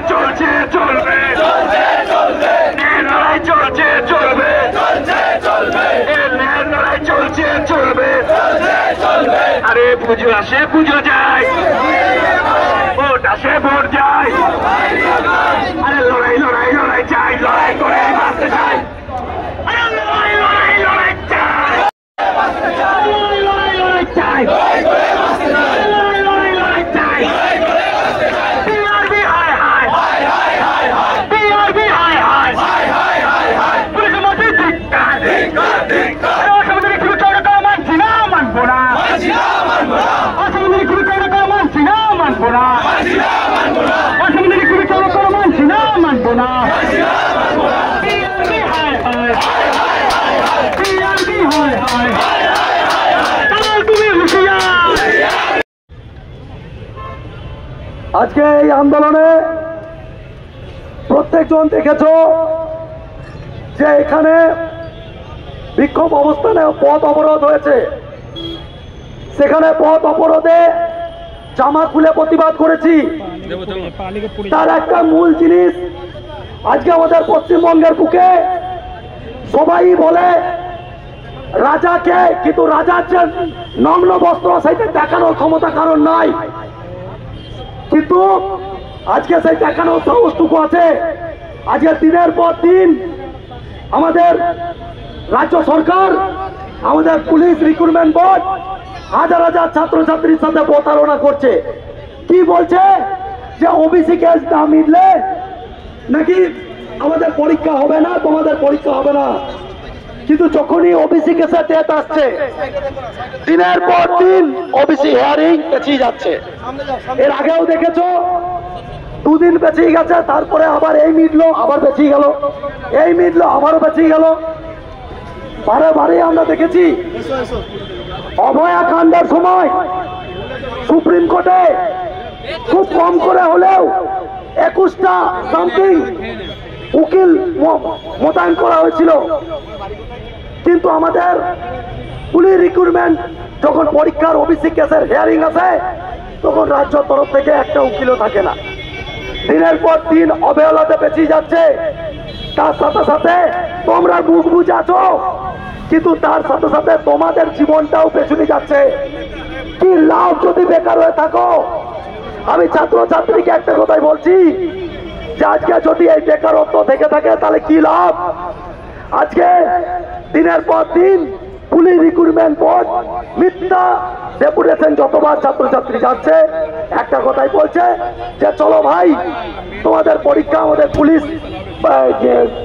চলছে চলবে চলছে চলবে লড়াই চলছে চলবে। আরে পুজো আসে পুজো যায়, ভোট আসে ভোট যায়। আরে লড়াই লড়াই লড়াই চাই, লড়াই করে বাঁচতে চাই। আরে লড়াই লড়াই লড়াই চাই, লড়াই লড়াই লড়াই চাই, লড়াই লড়াই লড়াই চাই। আজকে এই আন্দোলনে প্রত্যেকজন দেখেছ যে এখানে বিক্ষোভ অবস্থানে পথ অবরোধ হয়েছে। সেখানে পথ অবরোধে জামা খুলে প্রতিবাদ করেছি। তার একটা মূল জিনিস, আজকে আমাদের পশ্চিমবঙ্গের বুকে সবাই বলে রাজাকে, কিন্তু রাজার যে নগ্ন বস্ত্র সেইটা দেখানোর ক্ষমতা কারণ নাই, কিন্তু আজকে সেই দেখানোর সাহসটুকু আছে। আজকে দিনের পর দিন আমাদের রাজ্য সরকার, আমাদের পুলিশ রিক্রুটমেন্ট বোর্ড হাজার হাজার ছাত্রছাত্রীর সাথে প্রতারণা করছে। কি বলছে যে ওবিসি কেস না মিটলে নাকি আমাদের পরীক্ষা হবে না, তোমাদের পরীক্ষা হবে না। কিন্তু যখনই ওবিসি কেসের ডেট আসছে, দিনের পর দিন ওবিসি হিয়ারিং পেছিয়ে যাচ্ছে। এর আগেও দেখেছো দুদিন পেছিয়ে গেছে, তারপরে আবার এই মিটলো, আবার পেছিয়ে গেল, এই মিটলো, আবারও পেছিয়ে গেল। বারে বারে আমরা দেখেছি অভয়া কাণ্ডের সময় সুপ্রিম কোর্টে খুব কম করে হলেও 21টা সামথিং উকিল মোতায়েন করা হয়েছিল, কিন্তু আমাদের পুলিশ রিক্রুটমেন্ট যখন পরীক্ষার ওবিসি কেসের হিয়ারিং আছে তখন রাজ্য তরফ থেকে একটা উকিলও থাকে না। দিনের পর দিন অবহেলাতে পেছিয়ে যাচ্ছে। তার সাথে সাথে তোমরা মুখ বুঝাছো, কিন্তু তার সাথে সাথে তোমাদের জীবনটাও পেছনে যাচ্ছে। কি লাভ যদি বেকার হয়ে থাকো? আমি ছাত্রছাত্রীকে একটা কথাই বলছি যে আজকে যদি এই বেকারত্ব থেকে থাকে তাহলে কি লাভ? আজকে দিনের পর দিন পুলিশ রিক্রুটমেন্ট বোর্ড মিথ্যা ডেপুটেশন যতবার ছাত্রছাত্রী যাচ্ছে একটা কথাই বলছে যে চলো ভাই তোমাদের পরীক্ষা আমাদের পুলিশ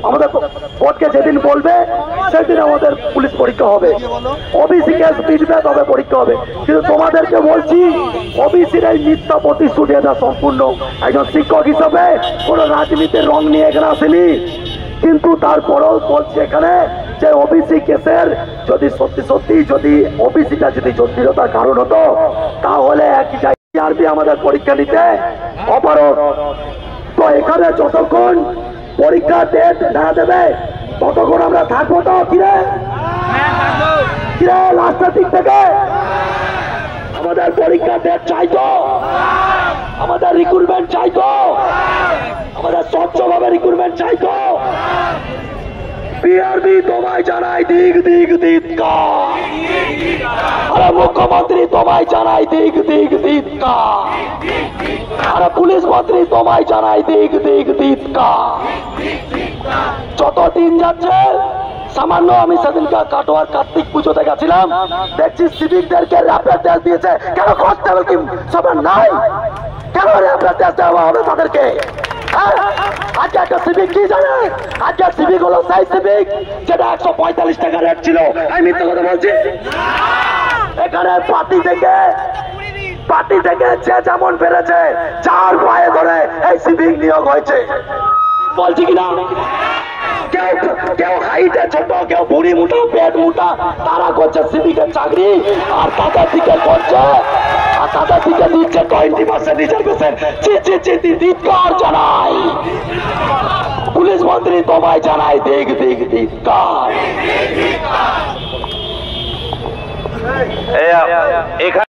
আমাদের বোর্ডকে যেদিন বলবে সেদিন আমাদের পুলিশ পরীক্ষা হবে, ওবিসি কেস মিটবে তবে পরীক্ষা হবে। কিন্তু তোমাদেরকে বলছি ওবিসির এই মিথ্যা প্রতিশ্রুতি এটা সম্পূর্ণ। একজন শিক্ষক হিসাবে কোন রাজনীতির রং নিয়ে এখানে আসেনি, কিন্তু তারপরেও বলছে এখানে যে ওবিসি কেসের যদি সত্যি সত্যি যদি ওবিসিটা যদি জটিলতার কারণ হতো তাহলে একই জায়গায় আমাদের পরীক্ষা নিতে অপারগ। তো এখানে যতক্ষণ পরীক্ষার ডেট না দেবে ততক্ষণ আমরা থাকবো তো? কিরে কিরে লাস্টের দিক থেকে আমাদের পরীক্ষার ডেট চাইতো, আমাদের রিক্রুটমেন্ট চাইতো, আমাদের স্বচ্ছভাবে রিক্রুটমেন্ট চাইতো। বিআরবি তোমায় জানাই দিক দিক ধিক্কার, আরে মুখ্যমন্ত্রী তোমায় জানাই দিক দিক ধিক্কার, আরে পুলিশ মন্ত্রী তোমায় জানাই দিক দিক ধিক্কার। যত দিন যাচ্ছে সামান্য, আমি সেদিনকে কাটোয়ার কার্তিক পুজোতে গেছিলাম, দেখছি সিভিকদেরকে র্যাপিড টেস্ট দিয়েছে। কেন কনস্টেবল কি সবার নাই? কেন র্যাপিড টেস্ট দেওয়া হবে তাদেরকে? আজকে একটা সিভিক কি জানে? আজকে সিভিক হলো সেই সিভিক যেটা 145 টাকা রেট ছিল। আমি মিথ্যা কথা বলছি? এখানে পার্টি থেকে যে যেমন পেরেছে চার পায়ে ধরে এই সিভিক নিয়োগ হয়েছে, বলছি কিনা? কেউ হাইটে ছোট, কেউ বুড়ি মুটা, পেট মুটা, তারা করছে সিভিকের চাকরি, আর তাদের দিকে করছে, আর তাদের দিকে দিচ্ছে 20% রিজার্ভেশন। ধিক্কার জানাই পুলিশ মন্ত্রী তোমায় জানাই দিক দিক ধিক্কার। এখানে